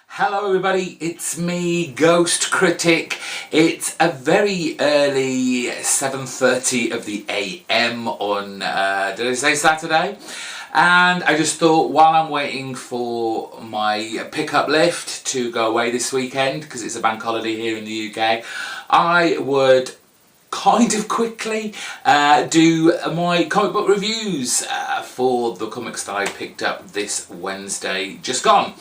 Hello everybody, it's me, GhostCritic. It's a very early 7:30 of the AM on, did I say Saturday? And I just thought while I'm waiting for my pickup lift to go away this weekend, because it's a bank holiday here in the UK, I would kind of quickly do my comic book reviews for the comics that I picked up this Wednesday just gone.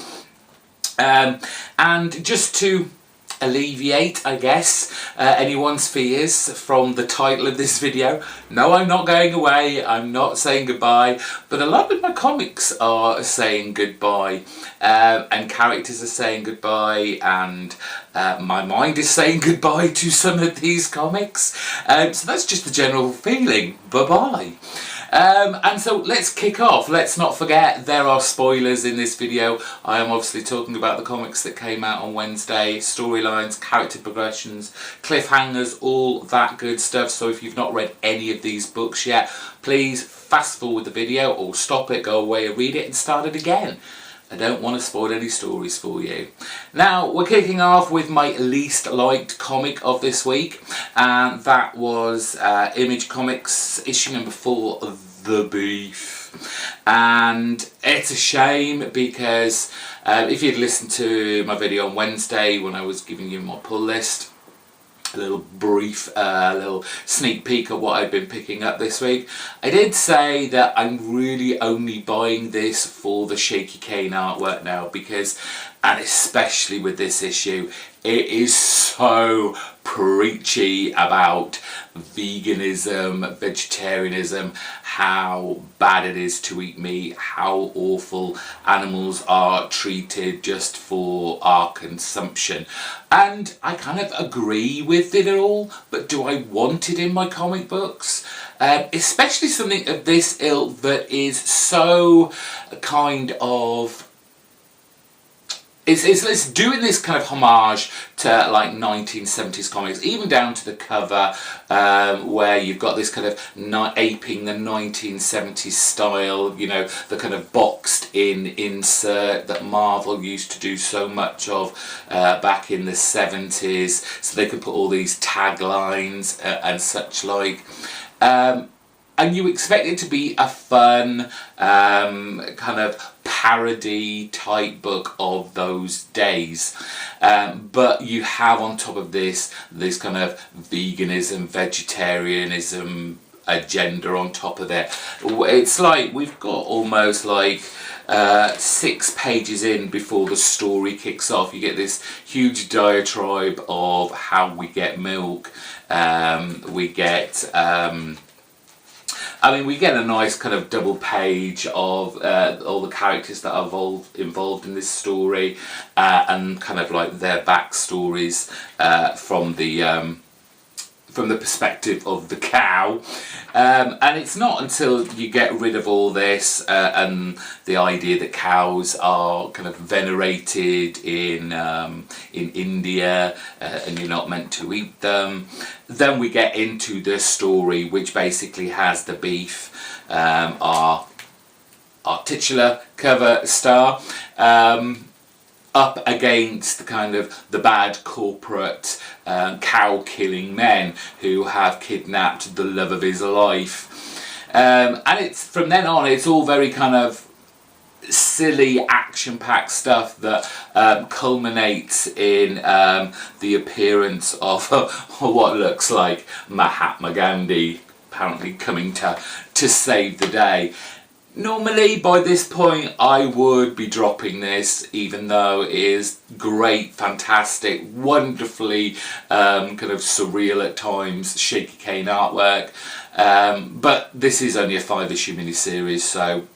And just to alleviate, I guess, anyone's fears from the title of this video, no, I'm not going away, I'm not saying goodbye, but a lot of my comics are saying goodbye, and characters are saying goodbye, and my mind is saying goodbye to some of these comics, so that's just the general feeling, bye-bye. And so let's kick off. Let's not forget there are spoilers in this video. I am obviously talking about the comics that came out on Wednesday, storylines, character progressions, cliffhangers, all that good stuff. So if you've not read any of these books yet, please fast forward the video or stop it, go away and read it and start it again. I don't want to spoil any stories for you. Now, we're kicking off with my least liked comic of this week, and that was Image Comics issue number 4 of The Beef. And it's a shame because if you'd listened to my video on Wednesday when I was giving you my pull list, a little brief, little sneak peek of what I've been picking up this week, I did say that I'm really only buying this for the Shaky Kane artwork now, because, and especially with this issue, it is so preachy about veganism, vegetarianism, how bad it is to eat meat, how awful animals are treated just for our consumption. And I kind of agree with it all, but do I want it in my comic books? Especially something of this ilk that is so kind of... It's doing this kind of homage to like 1970s comics, even down to the cover, where you've got this kind of aping the 1970s style, you know, the kind of boxed in insert that Marvel used to do so much of back in the 70s, so they could put all these taglines and such like. And you expect it to be a fun kind of parody type book of those days, but you have on top of this kind of veganism, vegetarianism agenda on top of it. It's like we've got almost like 6 pages in before the story kicks off. You get this huge diatribe of how we get milk, we get we get a nice kind of double page of all the characters that are involved in this story, and kind of like their backstories from the perspective of the cow, and it's not until you get rid of all this and the idea that cows are kind of venerated in India and you're not meant to eat them, then we get into the story, which basically has the Beef, our titular cover star, up against the kind of the bad corporate cow killing men who have kidnapped the love of his life, and it's from then on it's all very kind of silly action-packed stuff that culminates in the appearance of what looks like Mahatma Gandhi apparently coming to save the day. Normally, by this point, I would be dropping this, even though it is great, fantastic, wonderfully kind of surreal at times, Shaky Kane artwork. But this is only a 5-issue miniseries, so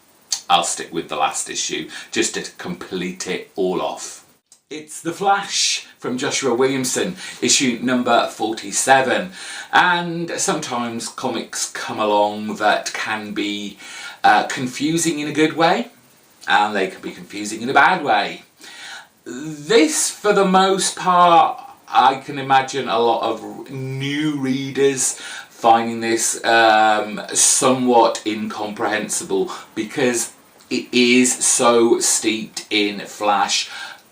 I'll stick with the last issue, just to complete it all off. It's The Flash from Joshua Williamson, issue number 47. And sometimes comics come along that can be confusing in a good way, and they can be confusing in a bad way. This, for the most part, I can imagine a lot of new readers finding this somewhat incomprehensible, because it is so steeped in Flash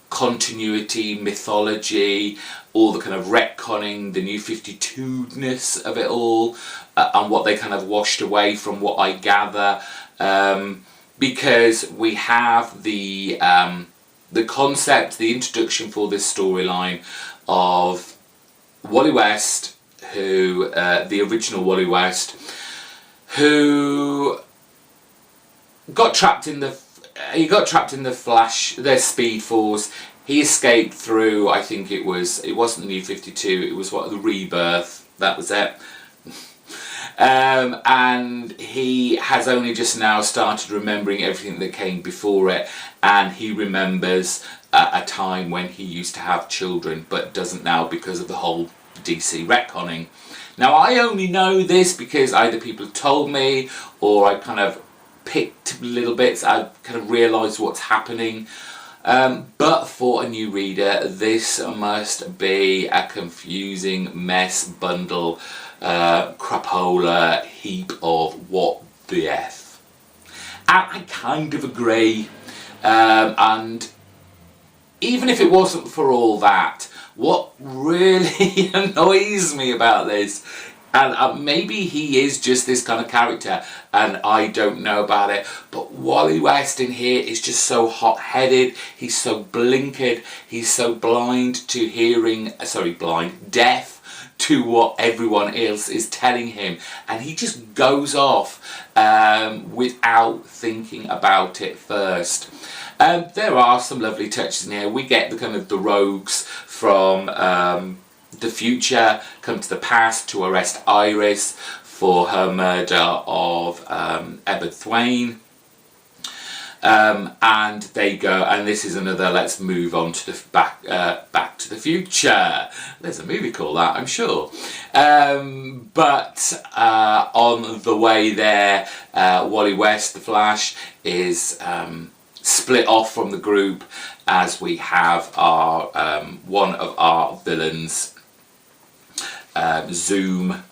continuity, mythology, all the kind of retconning, the New 52-ness of it all, and what they kind of washed away from what I gather, because we have the concept, the introduction for this storyline of Wally West, who, the original Wally West, who got trapped in the Flash, their Speed Force. He escaped through, I think it wasn't the New 52, it was the Rebirth, that was it. And he has only just now started remembering everything that came before it, and he remembers a time when he used to have children, but doesn't now because of the whole DC retconning. Now, I only know this because either people told me, or I kind of picked little bits, I kind of realised what's happening. But for a new reader, this must be a confusing mess, bundle, crapola heap of what the F. And I kind of agree. And even if it wasn't for all that, what really annoys me about this, and maybe he is just this kind of character and I don't know about it, but Wally West in here is just so hot-headed, he's so blinkered, he's so blind to deaf to what everyone else is telling him, and he just goes off without thinking about it first. There are some lovely touches in here. We get the kind of the rogues from the future come to the past to arrest Iris for her murder of Ebert Thwain. And they go, and this is another let's move on to the back to the future. There's a movie called that, I'm sure. But on the way there, Wally West, the Flash, is split off from the group as we have our one of our villains, Zoom,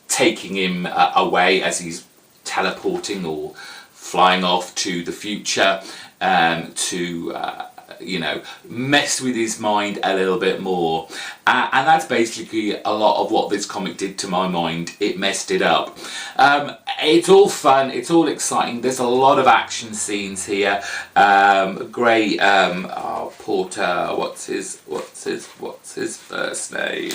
taking him away as he's teleporting or flying off to the future to mess with his mind a little bit more, and that's basically a lot of what this comic did to my mind. It messed it up. It's all fun, it's all exciting, there's a lot of action scenes here. Great Porter, what's his first name?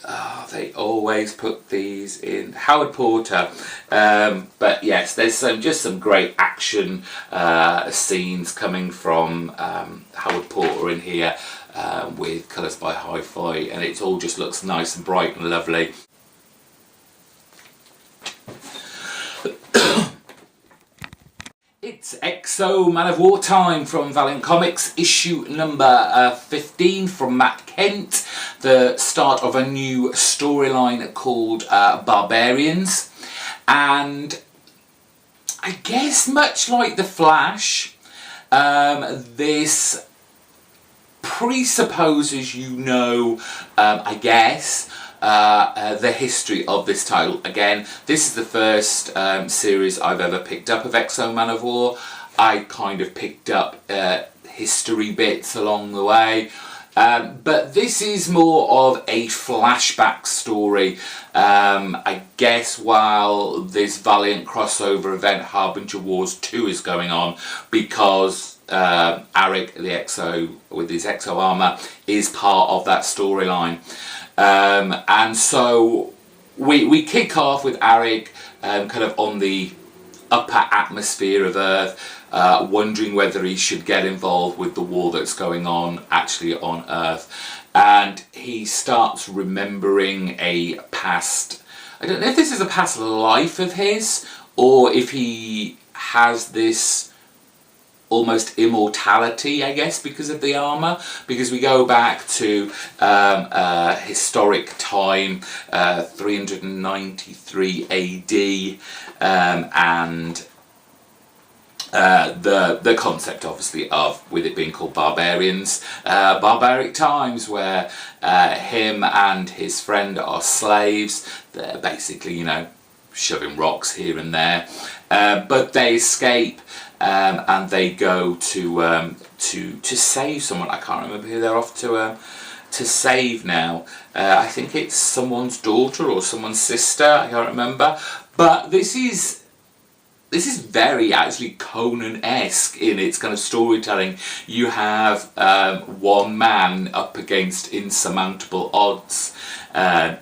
Oh, they always put these in. Howard Porter. But yes, there's just some great action scenes coming from Howard Porter in here with colours by Hi-Fi, and it all just looks nice and bright and lovely. It's EXO Man of War time from Valiant Comics, issue number 15 from Matt Kent, the start of a new storyline called Barbarians. And I guess much like The Flash, this presupposes I guess, the history of this title. Again, this is the first series I've ever picked up of EXO Man of War. I kind of picked up history bits along the way, but this is more of a flashback story. I guess while this Valiant crossover event Harbinger Wars 2 is going on, because Arik, the EXO with his EXO armour, is part of that storyline. And so we kick off with Arik kind of on the upper atmosphere of Earth, wondering whether he should get involved with the war that's going on actually on Earth. And he starts remembering a past, I don't know if this is a past life of his, or if he has this almost immortality, I guess, because of the armour, because we go back to historic time, 393 AD, and the concept obviously of, with it being called Barbarians, barbaric times where him and his friend are slaves. They're basically, shoving rocks here and there. But they escape and they go to save someone. I can't remember who they're off to save now. I think it's someone's daughter or someone's sister. I can't remember. But this is very actually Conan-esque in its kind of storytelling. You have one man up against insurmountable odds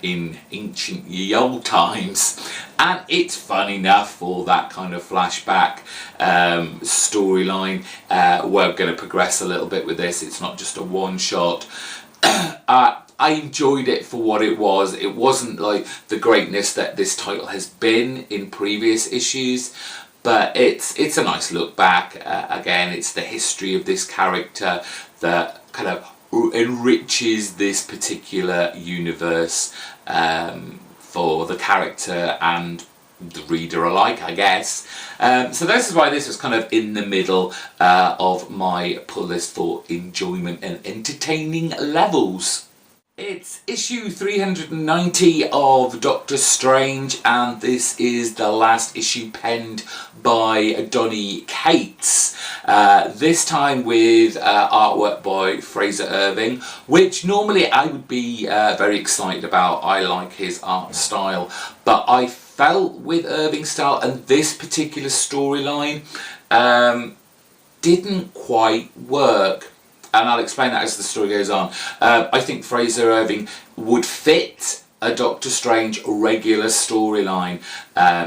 in ancient ye old times, and it's fun enough for that kind of flashback storyline. We're going to progress a little bit with this. It's not just a one shot. I enjoyed it for what it was. It wasn't like the greatness that this title has been in previous issues, but it's a nice look back. Again, it's the history of this character that kind of enriches this particular universe for the character and the reader alike, I guess. So this is why this was kind of in the middle of my pull list for enjoyment and entertaining levels. It's issue 390 of Doctor Strange, and this is the last issue penned by Donny Cates. This time with artwork by Fraser Irving, which normally I would be very excited about. I like his art style, but I felt with Irving's style and this particular storyline didn't quite work. And I'll explain that as the story goes on. I think Fraser Irving would fit a Doctor Strange regular storyline.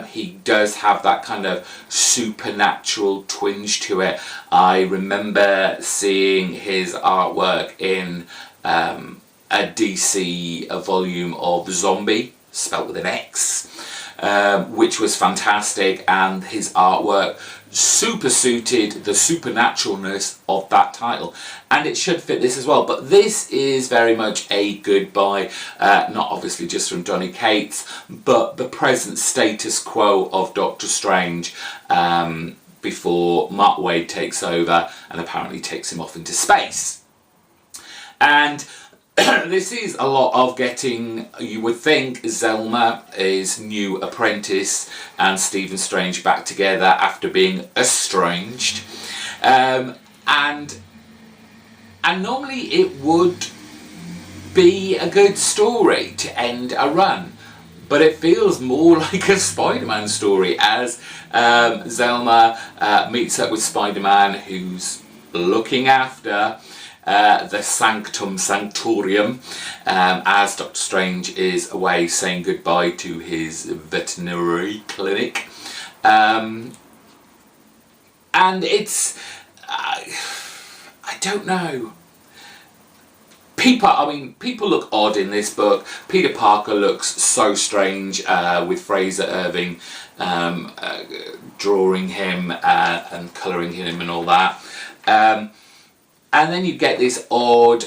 He does have that kind of supernatural twinge to it. I remember seeing his artwork in a DC volume of Zombie, spelt with an X, which was fantastic, and his artwork super suited the supernaturalness of that title, and it should fit this as well. But this is very much a goodbye, not obviously just from Donny Cates, but the present status quo of Doctor Strange before Mark Waid takes over and apparently takes him off into space. And this is a lot of getting, you would think, Zelma, his new apprentice, and Stephen Strange back together after being estranged. And normally it would be a good story to end a run, but it feels more like a Spider-Man story as Zelma meets up with Spider-Man, who's looking after the Sanctum Sanctorium as Doctor Strange is away saying goodbye to his veterinary clinic. And it's I don't know. People look odd in this book. Peter Parker looks so strange with Fraser Irving drawing him and colouring him and all that. And then you get this odd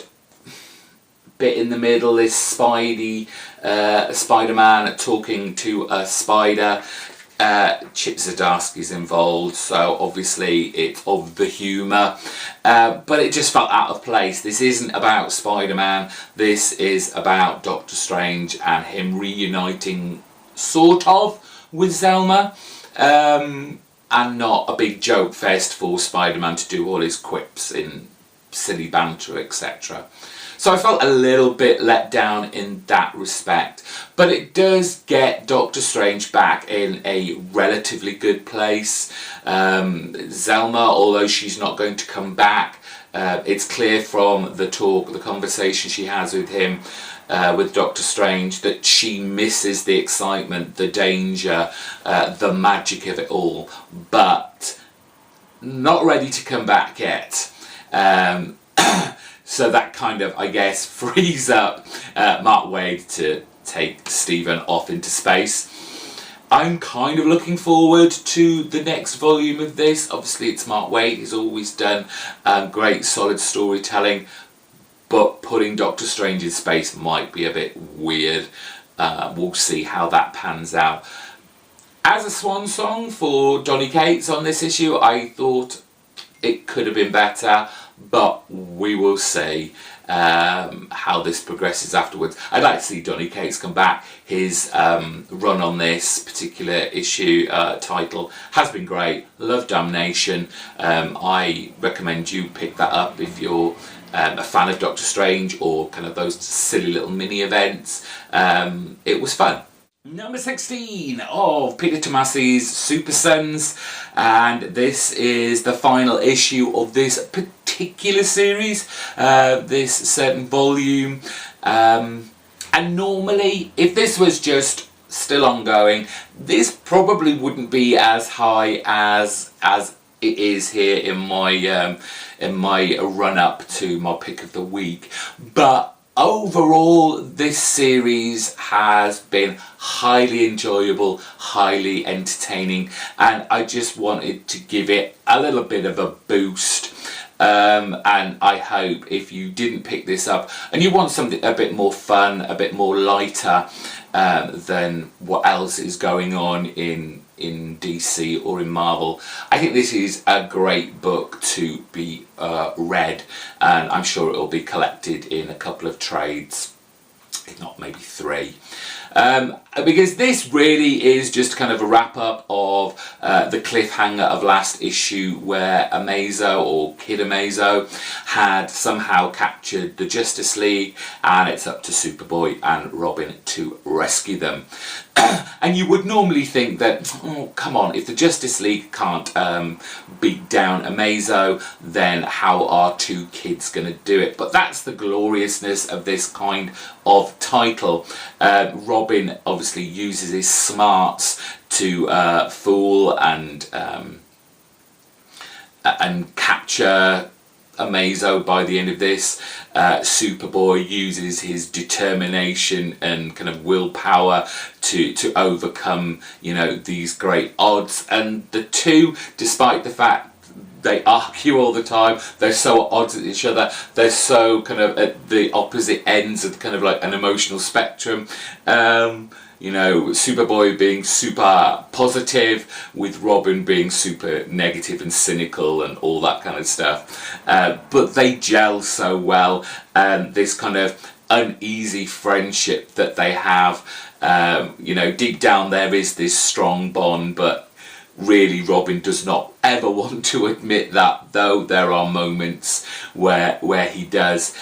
bit in the middle, this Spider-Man talking to a spider. Chip Zdarsky's involved, so obviously it's of the humour, but it just felt out of place. This isn't about Spider-Man, this is about Doctor Strange and him reuniting, sort of, with Zelma, and not a big joke fest for Spider-Man to do all his quips in silly banter, etc. So I felt a little bit let down in that respect, but it does get Doctor Strange back in a relatively good place. Zelma, although she's not going to come back, it's clear from the conversation she has with him, with Doctor Strange, that she misses the excitement, the danger, the magic of it all, but not ready to come back yet. So that kind of, I guess, frees up Mark Waid to take Stephen off into space. I'm kind of looking forward to the next volume of this. Obviously it's Mark Waid, he's always done great solid storytelling, but putting Doctor Strange in space might be a bit weird. We'll see how that pans out. As a swan song for Donny Cates on this issue, I thought it could have been better, but we will see. how this progresses afterwards. I'd like to see Donny Cates come back. His run on this particular issue title has been great. Love Damnation. I recommend you pick that up if you're a fan of Doctor Strange or kind of those silly little mini events. It was fun. Number 16 of Peter Tomasi's Super Sons, and this is the final issue of this particular series, this certain volume, and normally if this was just still ongoing, this probably wouldn't be as high as it is here in my run up to my pick of the week, but overall, this series has been highly enjoyable, highly entertaining, and I just wanted to give it a little bit of a boost. And I hope if you didn't pick this up and you want something a bit more fun, a bit more lighter than what else is going on in DC or in Marvel, I think this is a great book to be read, and I'm sure it will be collected in a couple of trades, if not maybe 3. Because this really is just kind of a wrap up of the cliffhanger of last issue, where Amazo, or Kid Amazo, had somehow captured the Justice League, and it's up to Superboy and Robin to rescue them. And you would normally think that, oh, come on, if the Justice League can't beat down Amazo, then how are 2 kids going to do it? But that's the gloriousness of this kind of title. Robin obviously uses his smarts to fool and capture Amazo by the end of this. Superboy uses his determination and kind of willpower to overcome, you know, these great odds, and the two, despite the fact they argue all the time, they're so at odds with each other, they're so kind of at the opposite ends of kind of like an emotional spectrum. You know, Superboy being super positive, with Robin being super negative and cynical and all that kind of stuff. But they gel so well. This kind of uneasy friendship that they have. You know, deep down there is this strong bond, but really Robin does not ever want to admit that, though there are moments where he does.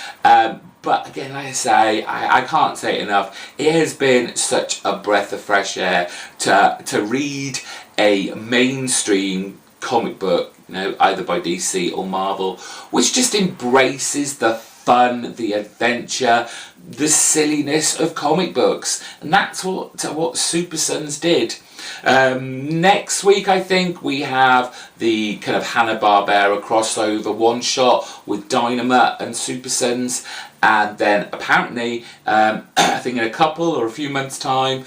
But again, like I say, I can't say it enough. It has been such a breath of fresh air to read a mainstream comic book, you know, either by DC or Marvel, which just embraces the fun, the adventure, the silliness of comic books. And that's what Super Sons did. Next week, I think, we have the kind of Hanna-Barbera crossover one-shot with Dynamite and Super Sons, and then apparently, I think in a couple or a few months' time,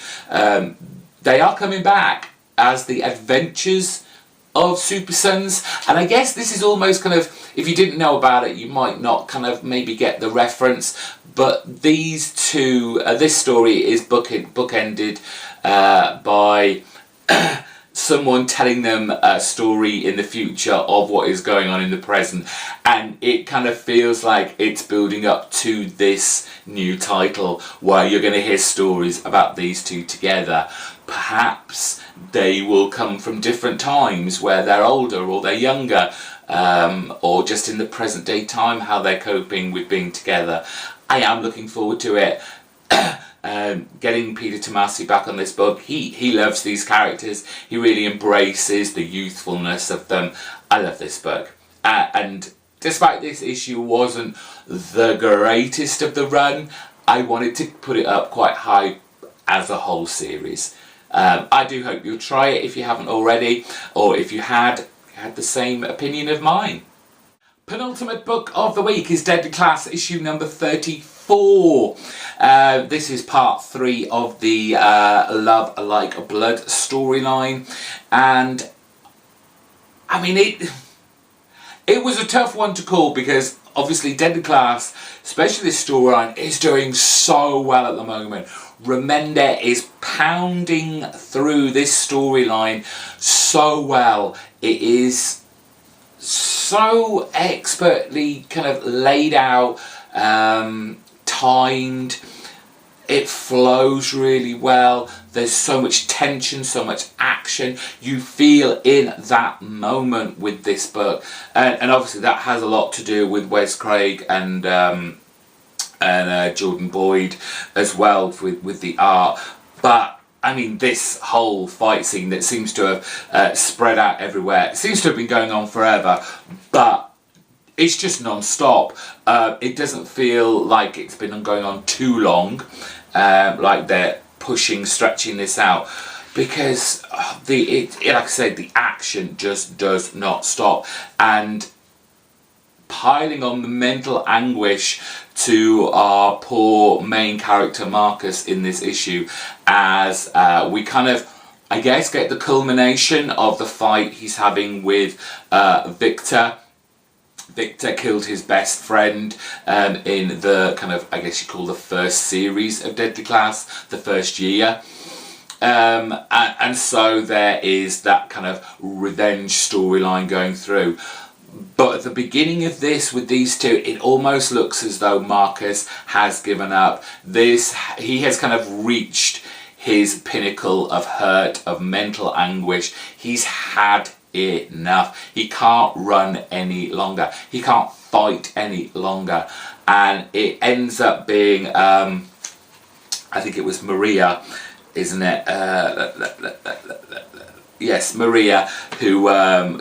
they are coming back as the Adventures of Super Sons. And I guess this is almost kind of, if you didn't know about it, you might not kind of maybe get the reference, but these two, this story is bookended by someone telling them a story in the future of what is going on in the present, and it kind of feels like it's building up to this new title where you're going to hear stories about these two together. Perhaps they will come from different times where they're older or they're younger, or just in the present day time, how they're coping with being together. I am looking forward to it. Getting Peter Tomasi back on this book, he loves these characters. He really embraces the youthfulness of them. I love this book, and despite this issue wasn't the greatest of the run, I wanted to put it up quite high as a whole series. I do hope you'll try it if you haven't already, or if you had the same opinion of mine. Penultimate book of the week is Deadly Class issue number 34. This is part 3 of the Love Like Blood storyline, and I mean it was a tough one to call, because obviously Deadly Class, especially this storyline, is doing so well at the moment. Remender is pounding through this storyline so well. It is so expertly kind of laid out, timed. It flows really well. There's so much tension, so much action. You feel in that moment with this book, and obviously that has a lot to do with Wes Craig and Jordan Boyd as well with the art. But I mean, this whole fight scene that seems to have spread out everywhere, it seems to have been going on forever, but it's just non-stop. It doesn't feel like it's been going on too long, like they're stretching this out, because like I said, the action just does not stop, and piling on the mental anguish to our poor main character Marcus in this issue, as we kind of, I guess, get the culmination of the fight he's having with Victor. Victor killed his best friend in the kind of, I guess you call the first series of Deadly Class, the first year. And so there is that kind of revenge storyline going through. But at the beginning of this, with these two, it almost looks as though Marcus has given up. He has kind of reached his pinnacle of hurt, of mental anguish. He's had enough. He can't run any longer. He can't fight any longer. And it ends up being, I think it was Maria, isn't it? Yes, Maria, who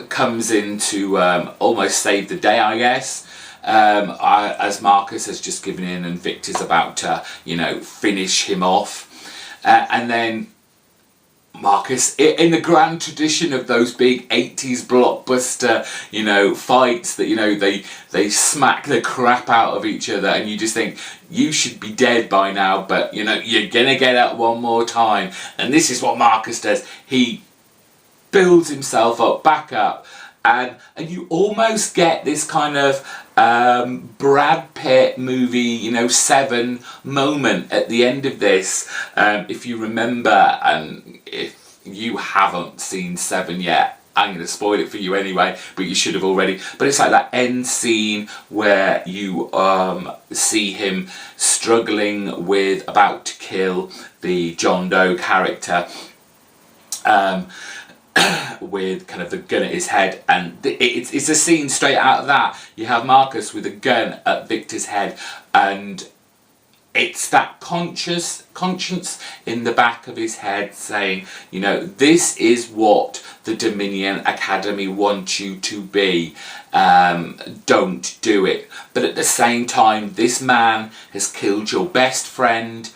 comes in to almost save the day, I guess. As Marcus has just given in and Victor's about to, finish him off. And then Marcus, in the grand tradition of those big 80s blockbuster, fights that, they smack the crap out of each other and you just think, you should be dead by now, but, you're gonna get up one more time. And this is what Marcus does. He builds himself up, back up, and you almost get this kind of Brad Pitt movie, Seven moment at the end of this. If you remember, and if you haven't seen Seven yet, I'm going to spoil it for you anyway, but you should have already. But it's like that end scene where you see him struggling with about to kill the John Doe character. With kind of the gun at his head, and it's a scene straight out of that. You have Marcus with a gun at Victor's head, and it's that conscience in the back of his head saying, this is what the Dominion Academy wants you to be. Don't do it. But at the same time, this man has killed your best friend.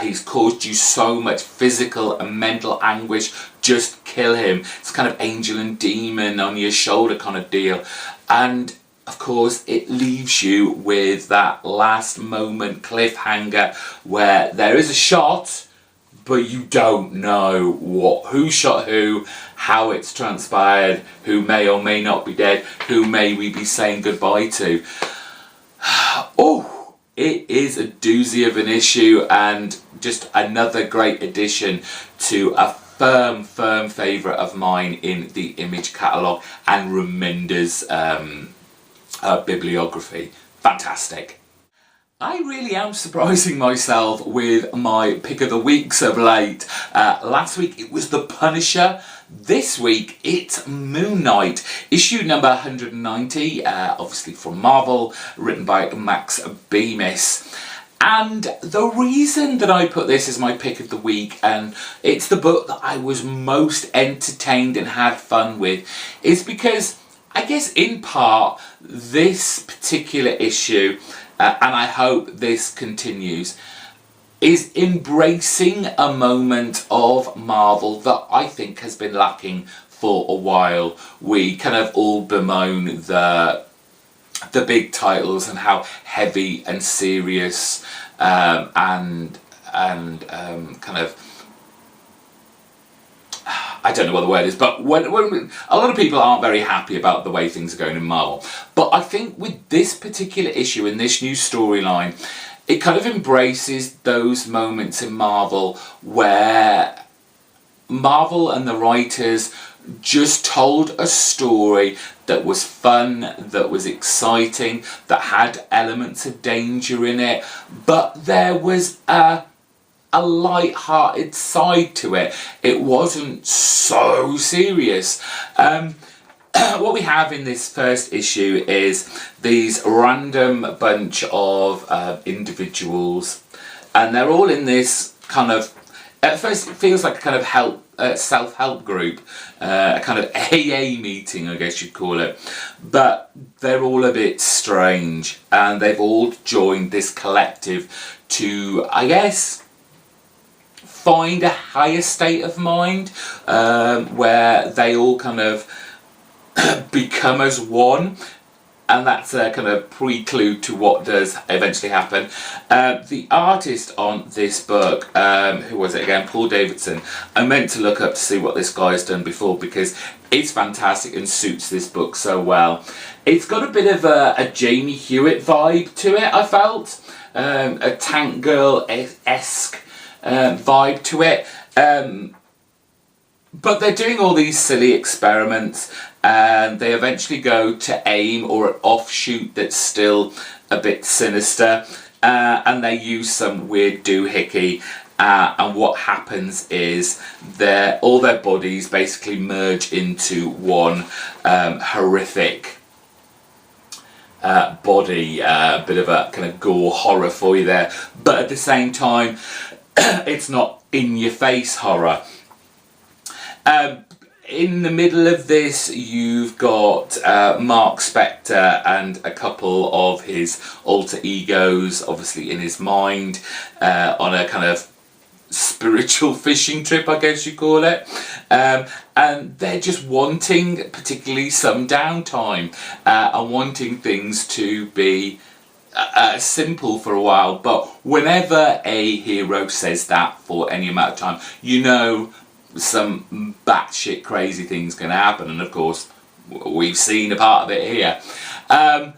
He's caused you so much physical and mental anguish. Just kill him. It's kind of angel and demon on your shoulder kind of deal. And of course, it leaves you with that last moment cliffhanger where there is a shot, but you don't know who shot who, how it's transpired, who may or may not be dead, who may we be saying goodbye to. Oh! It is a doozy of an issue, and just another great addition to a firm favourite of mine in the Image catalogue and Remender's bibliography. Fantastic. I really am surprising myself with my pick of the weeks of late. Last week it was The Punisher. This week it's Moon Knight, issue number 190, obviously from Marvel, written by Max Bemis. And the reason that I put this as my pick of the week, and it's the book that I was most entertained and had fun with, is because I guess in part this particular issue, and I hope this continues, is embracing a moment of Marvel that I think has been lacking for a while. We kind of all bemoan the big titles and how heavy and serious and kind of, I don't know what the word is, but when a lot of people aren't very happy about the way things are going in Marvel. But I think with this particular issue and this new storyline, it kind of embraces those moments in Marvel where Marvel and the writers just told a story that was fun, that was exciting, that had elements of danger in it, but there was a light-hearted side to it. It wasn't so serious. What we have in this first issue is these random bunch of individuals, and they're all in this kind of, at first it feels like a kind of self-help group, a kind of AA meeting, I guess you'd call it, but they're all a bit strange, and they've all joined this collective to, I guess, find a higher state of mind, where they all kind of become as one, and that's a kind of prelude to what does eventually happen. The artist on this book, who was it again? Paul Davidson. I meant to look up to see what this guy's done before, because it's fantastic and suits this book so well. It's got a bit of a Jamie Hewitt vibe to it, I felt. A Tank Girl-esque vibe to it. But they're doing all these silly experiments, and they eventually go to AIM, or an offshoot that's still a bit sinister, and they use some weird doohickey, and what happens is all their bodies basically merge into one horrific body, bit of a kind of gore horror for you there, but at the same time it's not in your face horror. In the middle of this, you've got Mark Spector and a couple of his alter egos, obviously in his mind, on a kind of spiritual fishing trip, I guess you call it. And they're just wanting, particularly some downtime, and wanting things to be simple for a while. But whenever a hero says that for any amount of time, you know some batshit crazy things going to happen, and of course we've seen a part of it here. And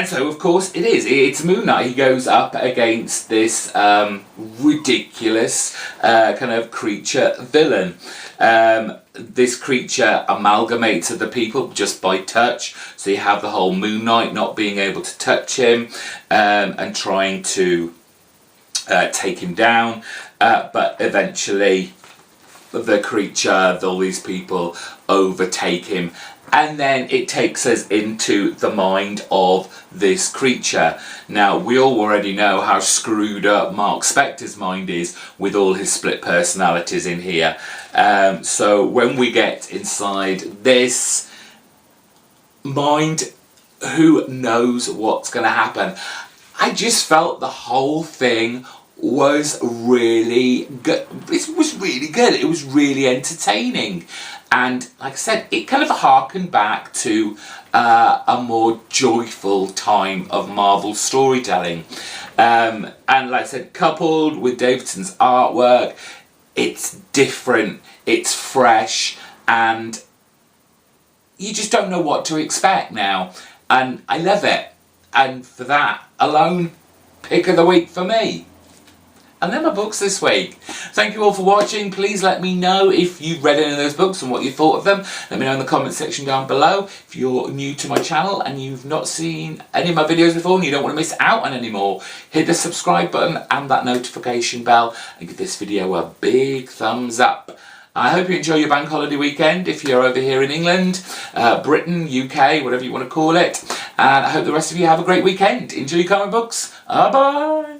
so of course it's Moon Knight. He goes up against this ridiculous kind of creature villain. This creature amalgamates other people just by touch, so you have the whole Moon Knight not being able to touch him, and trying to take him down, but eventually the creature, all these people overtake him, and then it takes us into the mind of this creature. Now, we all already know how screwed up Mark Spector's mind is with all his split personalities in here. So when we get inside this mind, who knows what's going to happen? I just felt the whole thing was really good. It was really good. It was really entertaining, and like I said, it kind of harkened back to a more joyful time of Marvel storytelling, and like I said, coupled with Davidson's artwork, it's different, it's fresh, and you just don't know what to expect now, and I love it. And for that alone, pick of the week for me. And they're my books this week. Thank you all for watching. Please let me know if you've read any of those books and what you thought of them. Let me know in the comment section down below. If you're new to my channel and you've not seen any of my videos before and you don't want to miss out on any more, hit the subscribe button and that notification bell, and give this video a big thumbs up. I hope you enjoy your bank holiday weekend if you're over here in England, Britain, UK, whatever you want to call it. And I hope the rest of you have a great weekend. Enjoy your comic books. Bye.